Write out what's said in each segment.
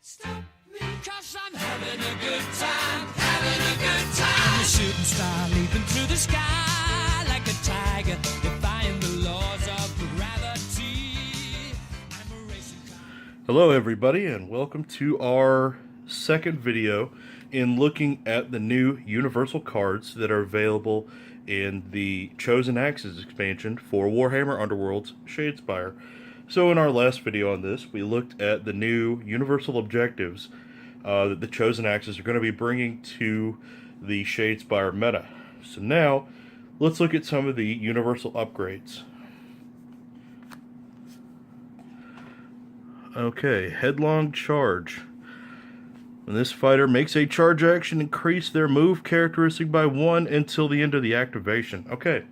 Stop me, 'cause I'm having a good time, having a good time. I'm a shooting star leaping through the sky like a tiger, defying the laws of gravity. I'm a racing car. Hello everybody, and welcome to our second video in looking at the new universal cards that are available in the Chosen Axes expansion for Warhammer Underworlds Shadespire. So in our last video on this, we looked at the new universal objectives that the Chosen Axes are going to be bringing to the Shadespire meta. So now, let's look at some of the universal upgrades. Okay, Headlong Charge. When this fighter makes a charge action, increase their move characteristic by 1 until the end of the activation. Okay.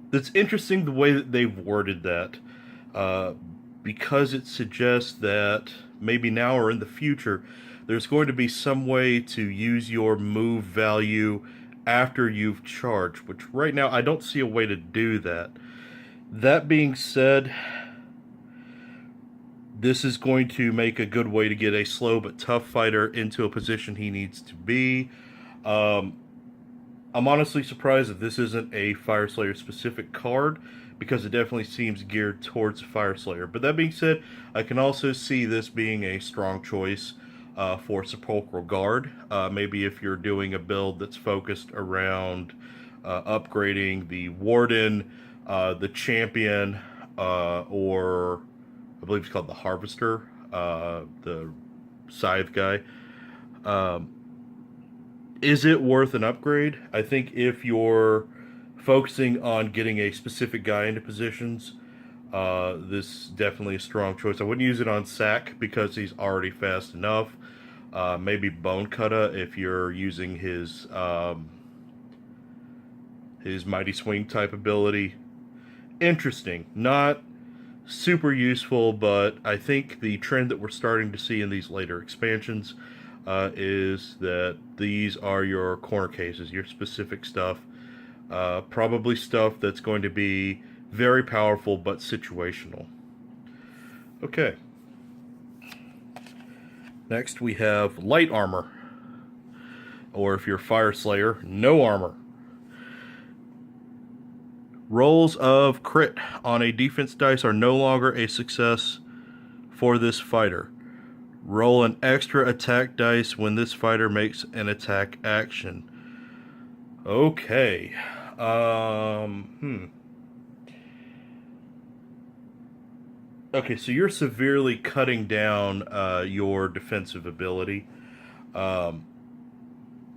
It's interesting the way that they've worded that, because it suggests that maybe now or in the future, there's going to be some way to use your move value after you've charged, which right now I don't see a way to do that. That being said, this is going to make a good way to get a slow but tough fighter into a position he needs to be. I'm honestly surprised that this isn't a Fyreslayer specific card, because it definitely seems geared towards Fyreslayer. But that being said, I can also see this being a strong choice for Sepulchral Guard. Maybe if you're doing a build that's focused around upgrading the Warden, the Champion, or I believe it's called the Harvester, the Scythe guy. Is it worth an upgrade? I think if you're focusing on getting a specific guy into positions, this is definitely a strong choice. I wouldn't use it on Sack because he's already fast enough. Maybe Bone Cutter if you're using his Mighty Swing type ability. Interesting. Not super useful, but I think the trend that we're starting to see in these later expansions is that these are your corner cases, your specific stuff. Probably stuff that's going to be very powerful but situational. Okay. Next we have Light Armor. Or if you're Fyreslayer, no armor. Rolls of crit on a defense dice are no longer a success for this fighter. Roll an extra attack dice when this fighter makes an attack action. Okay. Okay, so you're severely cutting down your defensive ability.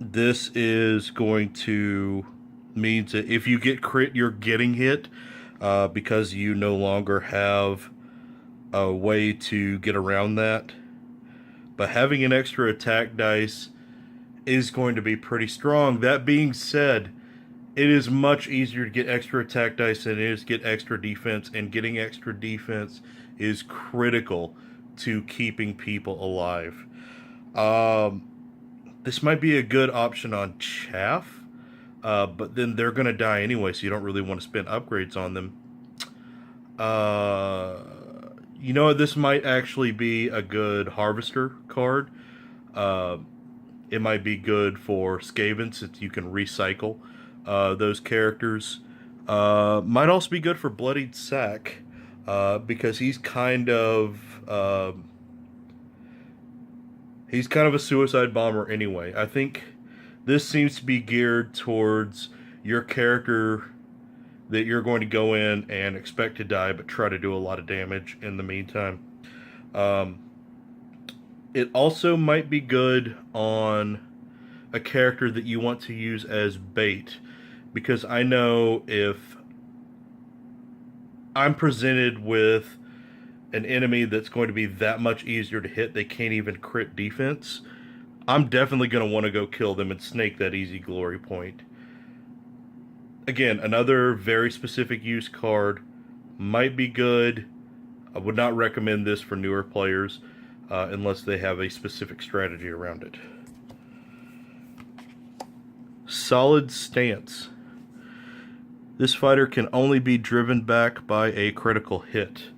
This is going to mean that if you get crit, you're getting hit because you no longer have a way to get around that. But having an extra attack dice is going to be pretty strong. That being said, it is much easier to get extra attack dice than it is to get extra defense, and getting extra defense is critical to keeping people alive. This might be a good option on Chaff, but then they're going to die anyway, so you don't really want to spend upgrades on them. You know, this might actually be a good Harvester card. It might be good for Skaven, since you can recycle those characters. Might also be good for Bloodied Sack, because he's kind of a suicide bomber anyway. I think this seems to be geared towards your character that you're going to go in and expect to die, but try to do a lot of damage in the meantime. It also might be good on a character that you want to use as bait, because I know if I'm presented with an enemy that's going to be that much easier to hit, they can't even crit defense, I'm definitely going to want to go kill them and snake that easy glory point. Again, another very specific use card, might be good. I would not recommend this for newer players unless they have a specific strategy around it. Solid Stance. This fighter can only be driven back by a critical hit.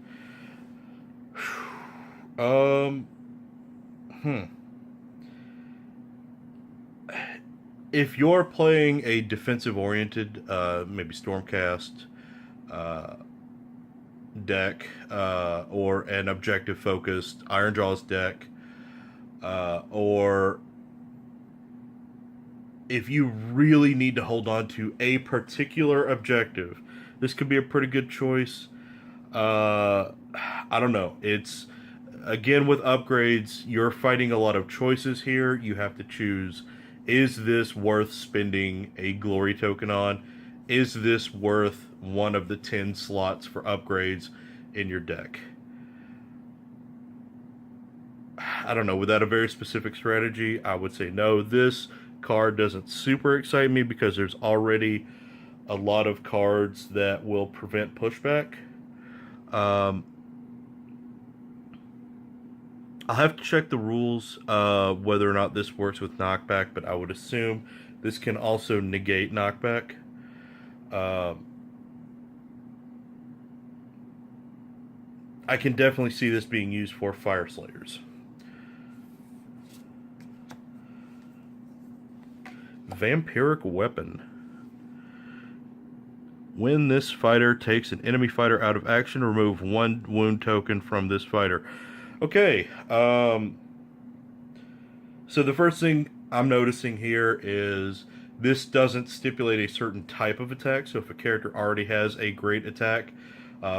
Um, hmm. If you're playing a defensive-oriented, maybe Stormcast deck, or an objective-focused Ironjawz deck, or if you really need to hold on to a particular objective, this could be a pretty good choice. I don't know. It's, again, with upgrades, you're fighting a lot of choices here. You have to choose, is this worth spending a glory token on? Is this worth one of the 10 slots for upgrades in your deck? I don't know. Without a very specific strategy, I would say no. This card doesn't super excite me because there's already a lot of cards that will prevent pushback. I'll have to check the rules, whether or not this works with knockback, but I would assume this can also negate knockback. I can definitely see this being used for Fire Slayers. Vampiric Weapon. When this fighter takes an enemy fighter out of action, remove 1 wound token from this fighter. Okay, so the first thing I'm noticing here is this doesn't stipulate a certain type of attack. So if a character already has a great attack,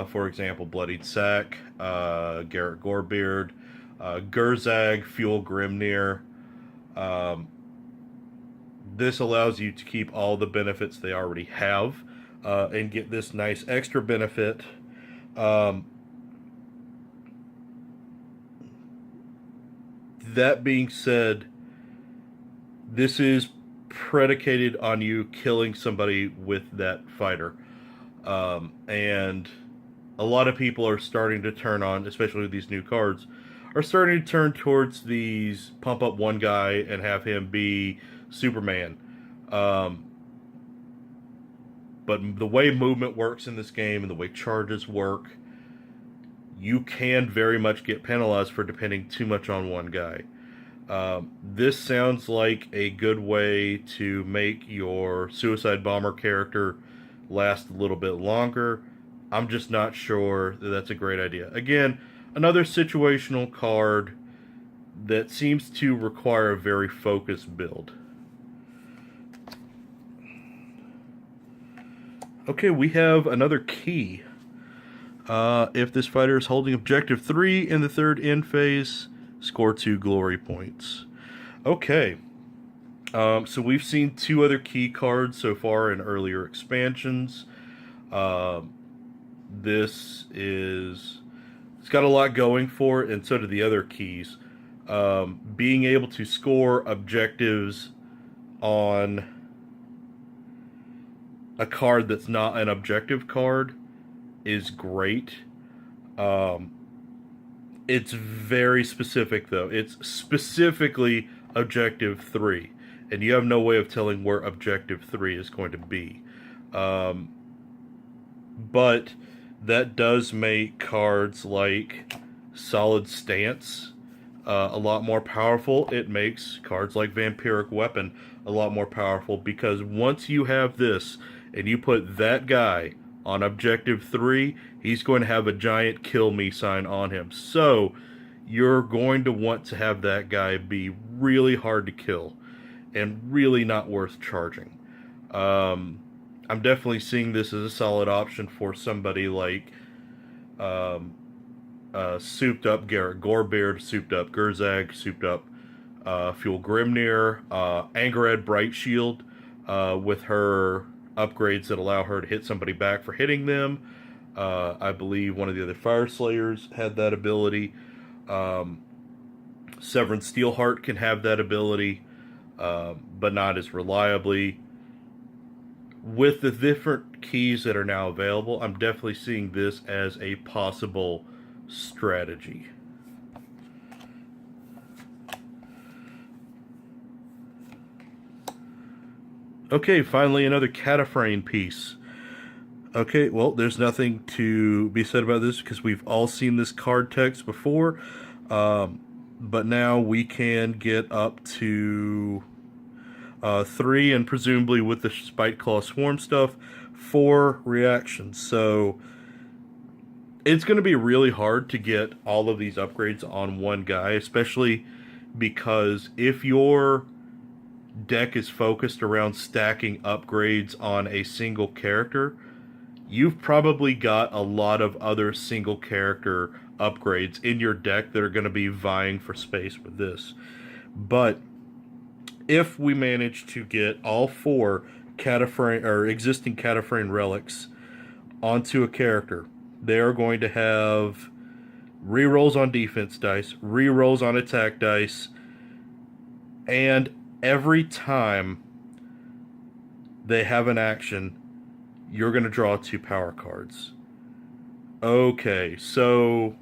for example, Bloodied Sack, Garrett Gorebeard, Gurzag, Fuel Grimnir, this allows you to keep all the benefits they already have, and get this nice extra benefit. That being said, this is predicated on you killing somebody with that fighter. And a lot of people are starting to turn on, especially with these new cards, are starting to turn towards these pump up one guy and have him be Superman. But the way movement works in this game and the way charges work, you can very much get penalized for depending too much on one guy. This sounds like a good way to make your Suicide Bomber character last a little bit longer. I'm just not sure that that's a great idea. Again, another situational card that seems to require a very focused build. Okay, we have another key. If this fighter is holding objective 3 in the third end phase, score 2 glory points. Okay. So we've seen 2 other key cards so far in earlier expansions. This is... It's got a lot going for it, and so do the other keys. Being able to score objectives on a card that's not an objective card is great. It's very specific, though. It's specifically objective 3, and you have no way of telling where objective 3 is going to be. But that does make cards like Solid Stance a lot more powerful. It makes cards like Vampiric Weapon a lot more powerful, because once you have this and you put that guy on objective 3, he's going to have a giant kill me sign on him. So you're going to want to have that guy be really hard to kill and really not worth charging. I'm definitely seeing this as a solid option for somebody like souped up Garrett Gorebeard, souped up Gurzag, souped up Fuel Grimnir, Angerad Bright Shield, with her upgrades that allow her to hit somebody back for hitting them. I believe one of the other Fire Slayers had that ability. Severin Steelheart can have that ability, but not as reliably. With the different keys that are now available, I'm definitely seeing this as a possible strategy. Okay, finally another Catyph piece. Okay, well, there's nothing to be said about this because we've all seen this card text before. But now we can get up to 3, and presumably with the Spite Claw Swarm stuff, 4 reactions. So it's going to be really hard to get all of these upgrades on one guy, especially because if your deck is focused around stacking upgrades on a single character, you've probably got a lot of other single character upgrades in your deck that are going to be vying for space with this. But if we manage to get all 4 Catyph or existing Catyph relics onto a character, they are going to have rerolls on defense dice, rerolls on attack dice, and every time they have an action, you're going to draw 2 power cards. Okay, so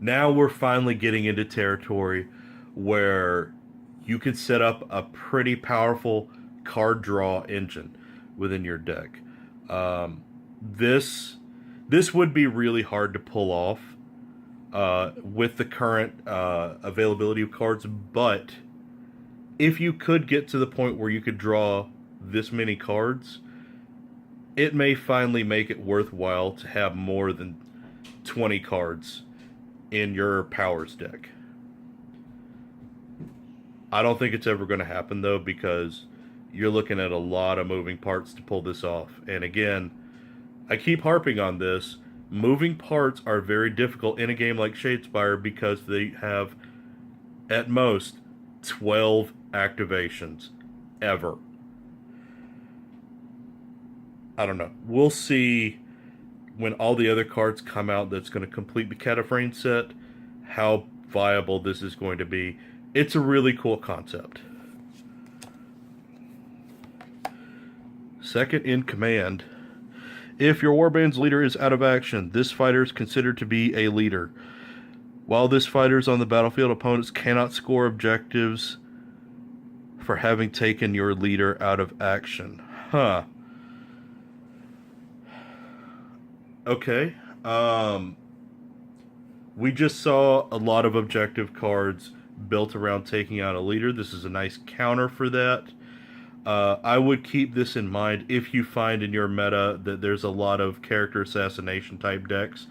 now we're finally getting into territory where you can set up a pretty powerful card draw engine within your deck. This would be really hard to pull off with the current availability of cards, but if you could get to the point where you could draw this many cards, it may finally make it worthwhile to have more than 20 cards in your powers deck. I don't think it's ever going to happen, though, because you're looking at a lot of moving parts to pull this off. And again, I keep harping on this. Moving parts are very difficult in a game like Shadespire because they have, at most, 12 activations ever. I don't know. We'll see when all the other cards come out that's going to complete the Catyph set how viable this is going to be. It's a really cool concept. Second in command. If your warband's leader is out of action, this fighter is considered to be a leader. While this fighter is on the battlefield, opponents cannot score objectives for having taken your leader out of action. Huh. Okay. We just saw a lot of objective cards built around taking out a leader. This is a nice counter for that. I would keep this in mind if you find in your meta that there's a lot of character assassination type decks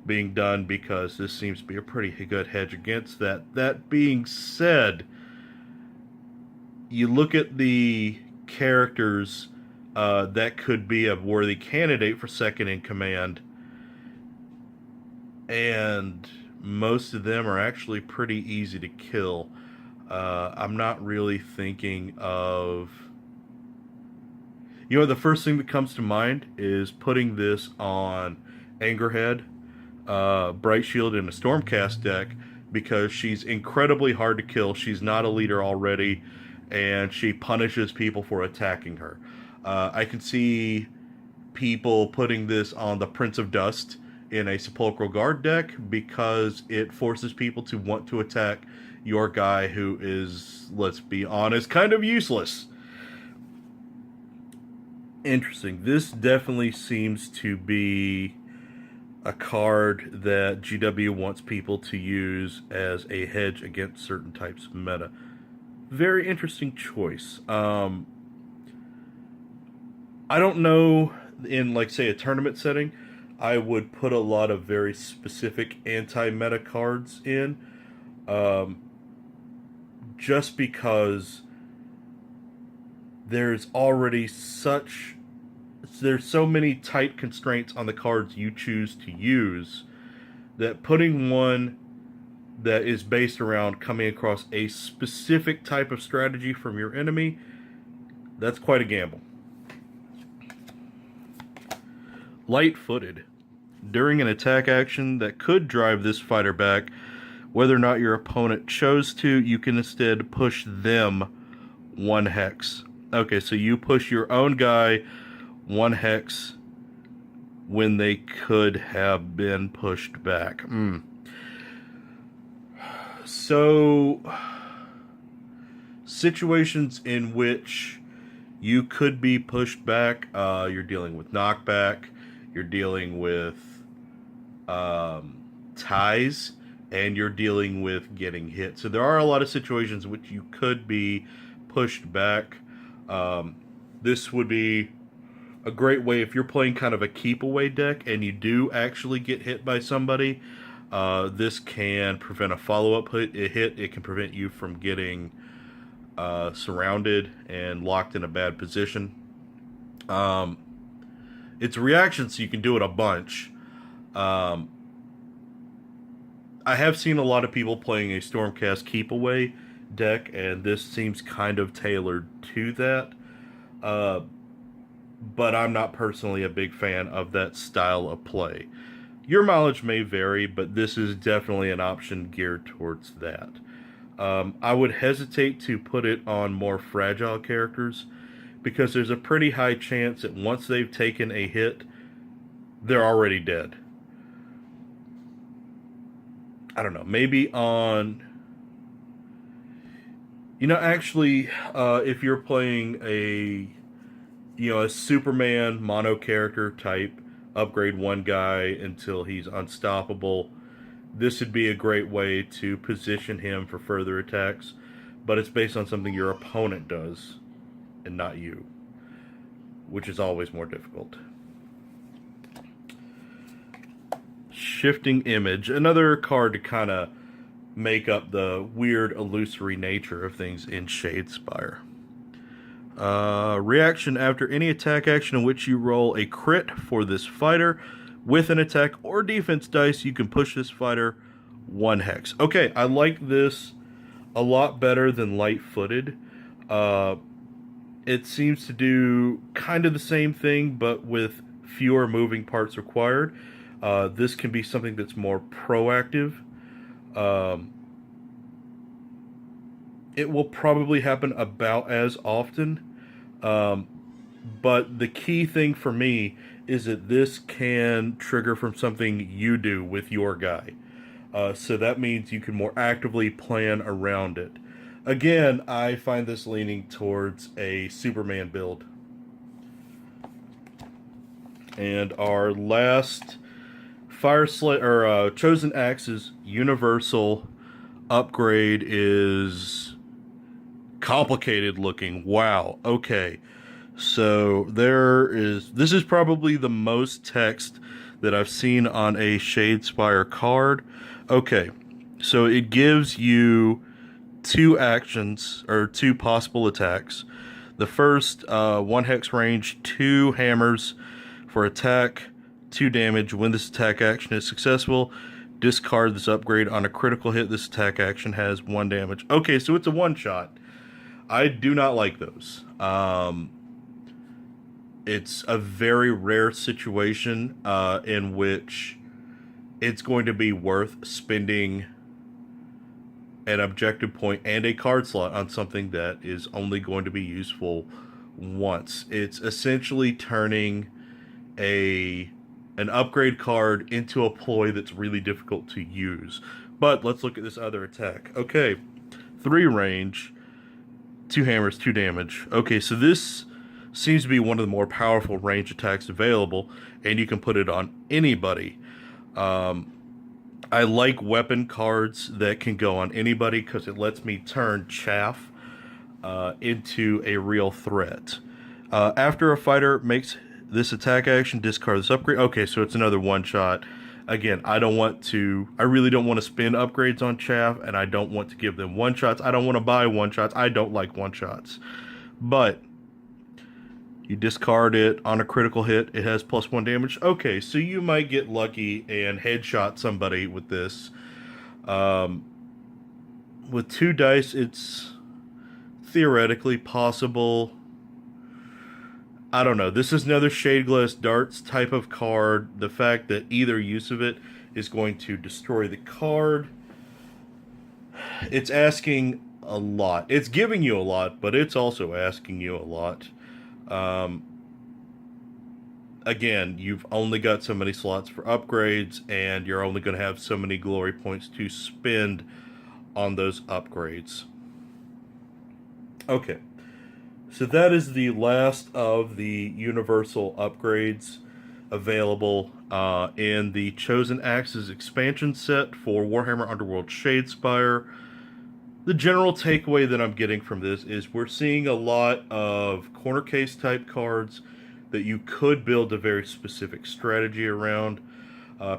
being done, because this seems to be a pretty good hedge against that. That being said, you look at the characters that could be a worthy candidate for second in command, and most of them are actually pretty easy to kill. I'm not really thinking of... the first thing that comes to mind is putting this on Angerhead, Bright Shield, and a Stormcast deck, because she's incredibly hard to kill. She's not a leader already, and she punishes people for attacking her. I can see people putting this on the Prince of Dust in a Sepulchral Guard deck, because it forces people to want to attack your guy who is, let's be honest, kind of useless. Interesting. This definitely seems to be a card that GW wants people to use as a hedge against certain types of meta. Very interesting choice. I don't know, in, like, say, a tournament setting, I would put a lot of very specific anti-meta cards in, just because there's so many tight constraints on the cards you choose to use, that putting one that is based around coming across a specific type of strategy from your enemy, that's quite a gamble. Lightfooted. During an attack action that could drive this fighter back, whether or not your opponent chose to, you can instead push them 1 hex. Okay, so you push your own guy 1 hex when they could have been pushed back. So, situations in which you could be pushed back. You're dealing with knockback. You're dealing with ties, and you're dealing with getting hit. So there are a lot of situations in which you could be pushed back. This would be a great way if you're playing kind of a keep away deck and you do actually get hit by somebody. This can prevent a follow-up hit. It can prevent you from getting surrounded and locked in a bad position. It's a reaction, so you can do it a bunch. I have seen a lot of people playing a Stormcast keep away deck, and this seems kind of tailored to that. But I'm not personally a big fan of that style of play. Your mileage may vary, but this is definitely an option geared towards that. I would hesitate to put it on more fragile characters, because there's a pretty high chance that once they've taken a hit, they're already dead. I don't know, maybe on... actually, if you're playing a Superman mono character type, upgrade one guy until he's unstoppable, this would be a great way to position him for further attacks, but it's based on something your opponent does and not you, which is always more difficult. Shifting Image, another card to kind of make up the weird illusory nature of things in Shadespire. Reaction: after any attack action in which you roll a crit for this fighter with an attack or defense dice, you can push this fighter 1 hex. Okay, I like this a lot better than Lightfooted. It seems to do kind of the same thing, but with fewer moving parts required. This can be something that's more proactive. It will probably happen about as often. But the key thing for me is that this can trigger from something you do with your guy. So that means you can more actively plan around it. Again, I find this leaning towards a Superman build. And our last Chosen Axe's universal upgrade is complicated looking. Wow. Okay. So this is probably the most text that I've seen on a Shadespire card. Okay. So it gives you 2 actions, or 2 possible attacks. The first, 1 hex range, 2 hammers for attack, 2 damage. When this attack action is successful, discard this upgrade. On a critical hit, this attack action has 1 damage. Okay, so it's a one-shot. I do not like those. It's a very rare situation in which it's going to be worth spending an objective point and a card slot on something that is only going to be useful once. It's essentially turning an upgrade card into a ploy that's really difficult to use. But let's look at this other attack. Okay, 3 range, 2 hammers, 2 damage. Okay, so this seems to be one of the more powerful range attacks available, and you can put it on anybody. I like weapon cards that can go on anybody because it lets me turn chaff into a real threat. After a fighter makes this attack action, discard this upgrade. Okay, so it's another one-shot. Again, I really don't want to spend upgrades on chaff, and I don't want to give them one-shots. I don't want to buy one-shots. I don't like one-shots. But you discard it on a critical hit. It has +1 damage. Okay, so you might get lucky and headshot somebody with this. With 2 dice, it's theoretically possible. I don't know. This is another Shade Glass Darts type of card. The fact that either use of it is going to destroy the card. It's asking a lot. It's giving you a lot, but it's also asking you a lot. Again, you've only got so many slots for upgrades, and you're only going to have so many glory points to spend on those upgrades. Okay. So that is the last of the universal upgrades available in the Chosen Axes expansion set for Warhammer Underworld Shadespire. The general takeaway that I'm getting from this is we're seeing a lot of corner case type cards that you could build a very specific strategy around.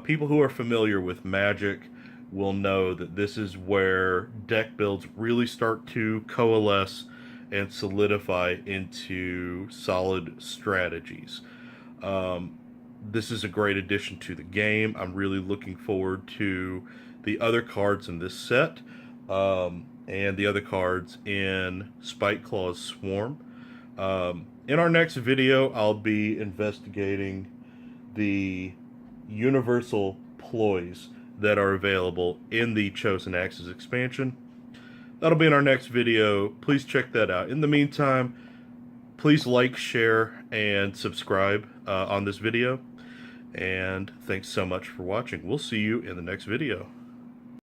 People who are familiar with Magic will know that this is where deck builds really start to coalesce and solidify into solid strategies. This is a great addition to the game. I'm really looking forward to the other cards in this set and the other cards in Spike Claw's Swarm. In our next video, I'll be investigating the universal ploys that are available in the Chosen Axes expansion. That'll be in our next video. Please check that out. In the meantime, please like, share, and subscribe on this video. And thanks so much for watching. We'll see you in the next video.